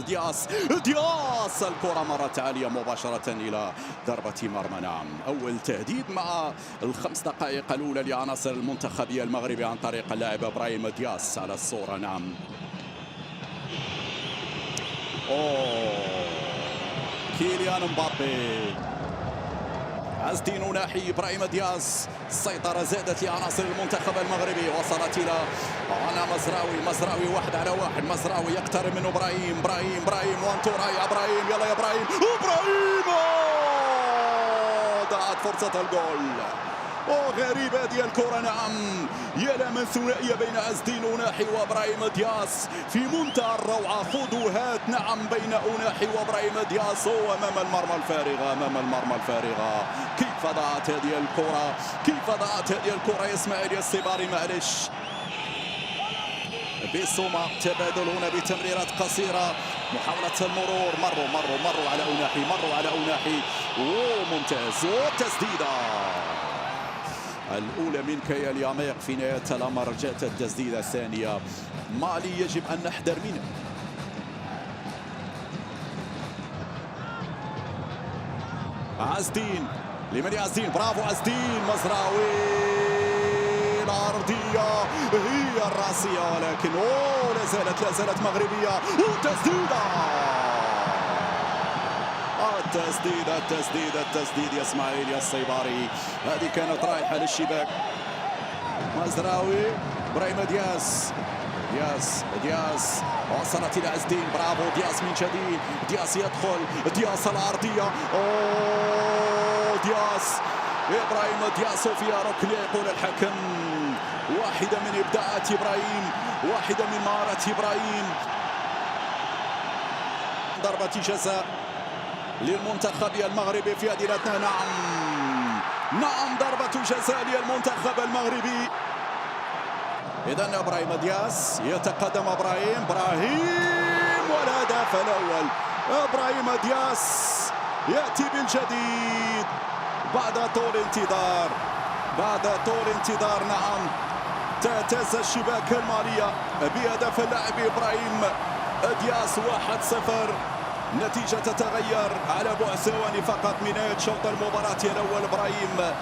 دياس الكرة مرت عالية مباشرة إلى ضربة مرمى. نعم، أول تهديد مع الخمس دقائق الأولى لعناصر المنتخبية المغربي عن طريق اللاعب إبراهيم دياس على الصورة. نعم، كيليان مبابي، عز الدين ناحي إبراهيم دياس، السيطرة زادت لعناصر المنتخب المغربي، وصلت إلى مزراوي 1 على 1، مزراوي يقترب من إبراهيم وانتورا إبراهيم، يلا يا إبراهيم، ضاعت فرصة الجول. غريبة هذه الكرة. نعم، يا من ثنائية بين عز الدين أناحي وإبراهيم دياس في منتهى الروعة، خذوا هات. نعم، بين أناحي وإبراهيم دياس أمام المرمى الفارغة. كيف ضاعت هذه الكرة يا إسماعيل يا الصباري؟ معلش، بسوما تبادل هنا بتمريرات قصيرة، محاولة المرور، مروا على أناحي، ممتاز، وتسديدة الأولى من كيا الياميق. في نهاية الأمر جاءت التسديدة الثانية. مالي يجب أن نحذر منه. عز الدين، لمن عز الدين؟ برافو عز الدين، مزراوي، العرضية هي الراسية، ولكن لا زالت مغربية، وتسديدة. التسديد يا اسماعيل يا الصيباري، هذه كانت رايحة للشباك. مزراوي، إبراهيم دياس وصلت إلى عز الدين، برافو دياس من جديد، دياس يدخل، دياس العرضية، إبراهيم دياس وفيها ركلة يقول الحكم. واحدة من إبداعات إبراهيم، واحدة من مهارات إبراهيم. ضربة جزاء للمنتخب المغربي في هذه الأثناء. نعم، ضربة جزاء للمنتخب المغربي. إذن إبراهيم دياس يتقدم، إبراهيم والهدف الأول. إبراهيم دياس يأتي بالجديد بعد طول انتظار. نعم، تهتز الشباك المالية بهدف اللاعب إبراهيم دياس 1-0. نتيجة تتغير على بعد ثواني فقط من نهاية شوط المباراة الأول. إبراهيم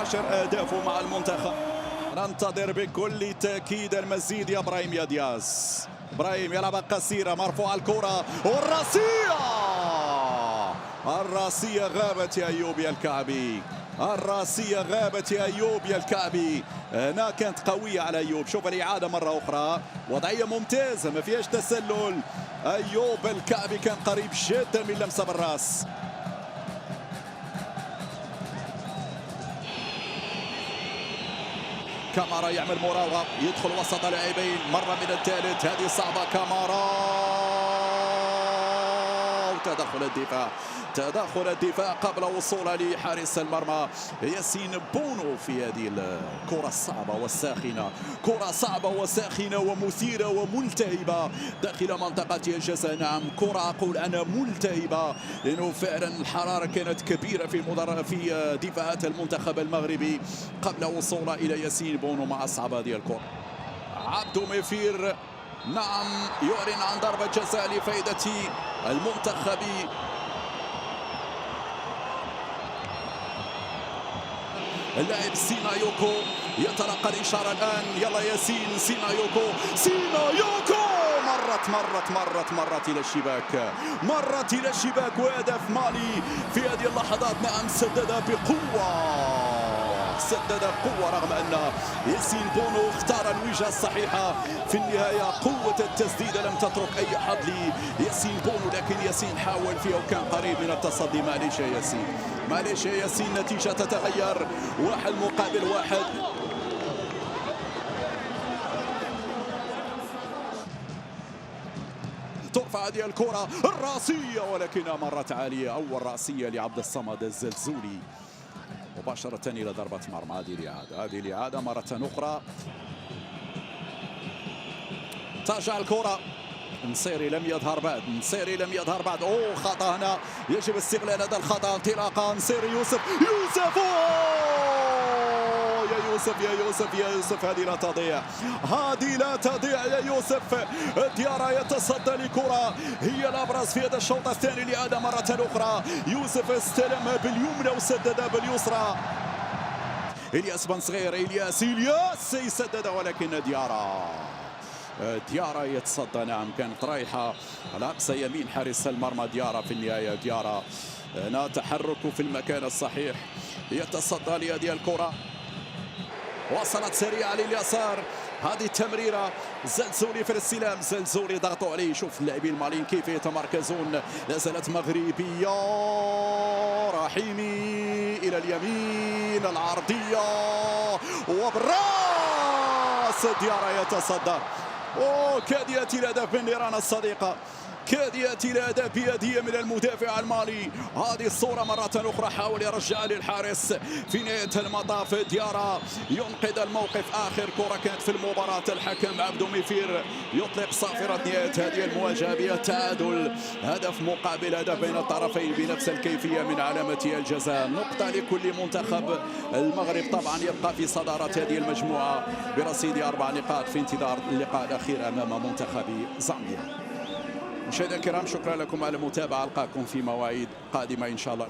10 أهداف مع المنتخب. ننتظر بكل تأكيد المزيد يا إبراهيم يا دياس. إبراهيم يلعب قصيرة، مرفوعة الكرة، الراسية غابت يا أيوب يا الكعبي. هنا كانت قوية على أيوب. شوف الإعادة مرة أخرى، وضعية ممتازة ما فيهاش تسلل. أيوب الكعبي كان قريب جدا من لمسة بالراس. كامارا يعمل مراوغة، يدخل وسط لاعبين، مرة من الثالث، هذه صعبة. كامارا، تدخل الدفاع قبل وصوله لحارس المرمى ياسين بونو في هذه الكرة صعبة وساخنة ومثيرة وملتهبة داخل منطقة الجزاء. نعم، كرة أقول أنا ملتهبة، لأنه فعلا الحرارة كانت كبيرة في دفاعات المنتخب المغربي قبل وصوله إلى ياسين بونو مع أصحاب هذه الكرة. عبدو ميفير، نعم، يعلن عن ضربة جزاء لفائدة المنتخب. اللاعب سينايوكو يتلقى الإشارة الآن، يلا ياسين، سينايوكو مرت إلى الشباك، وهدف مالي في هذه اللحظات. نعم، سدد بقوة رغم أن ياسين بونو اختار الوجهة الصحيحة في النهاية. قوة التسديد لم تترك أي حظ لياسين بونو، لكن ياسين حاول فيها وكان قريب من التصدي. معليش يا ياسين، نتيجة تتغير، 1-1. ترفع هذه الكرة الراسية، ولكنها مرت عالية. أول رأسية لعبد الصمد الزلزولي مباشرة إلى ضربة مرمى. هذه الإعادة مرة أخرى. ترجع الكرة، نصيري لم يظهر بعد. خطأ هنا، يجب استغلال هذا الخطأ. انطلاقة نصيري، يوسف يوسف يا يوسف يا يوسف، هذه لا تضيع، هذه لا تضيع يا يوسف. ديارا يتصدى لكرة هي الأبرز في هذا الشوط الثاني لعاد مرة أخرى. يوسف استلم باليمنى وسدد باليسرى. إلياس بن صغير، إلياس يسدد، ولكن ديارا يتصدى. نعم كانت رايحة على أقصى يمين حارس المرمى ديارا. في النهاية ديارا هنا تحرك في المكان الصحيح، يتصدى لهذه الكرة، وصلت سريعة لليسار. هذه التمريرة زلزولي في الاستلام، زلزولي ضغطوا عليه. شوف اللاعبين الماليين كيف يتمركزون. لا زالت مغربية، رحيمي إلى اليمين، العرضية وبراس ديارا يتصدى. كاد يأتي الهدف من نيران الصديقة، كاد يأتي الهدف بيدية من المدافع المالي. هذه الصورة مرة أخرى حاول يرجع للحارس في نهاية المطاف. ديارا ينقذ الموقف. آخر كرة كانت في المباراة، الحكم عبدو ميفير يطلق صافرة نهاية هذه المواجهة بالتعادل، هدف مقابل هدف بين الطرفين بنفس الكيفية من علامة الجزاء. نقطة لكل منتخب. المغرب طبعا يبقى في صدارة هذه المجموعة برصيد 4 نقاط في انتظار اللقاء الأخير أمام منتخب زامبيا. مشاهدينا الكرام، شكرا لكم على المتابعة، ألقاكم في مواعيد قادمة إن شاء الله.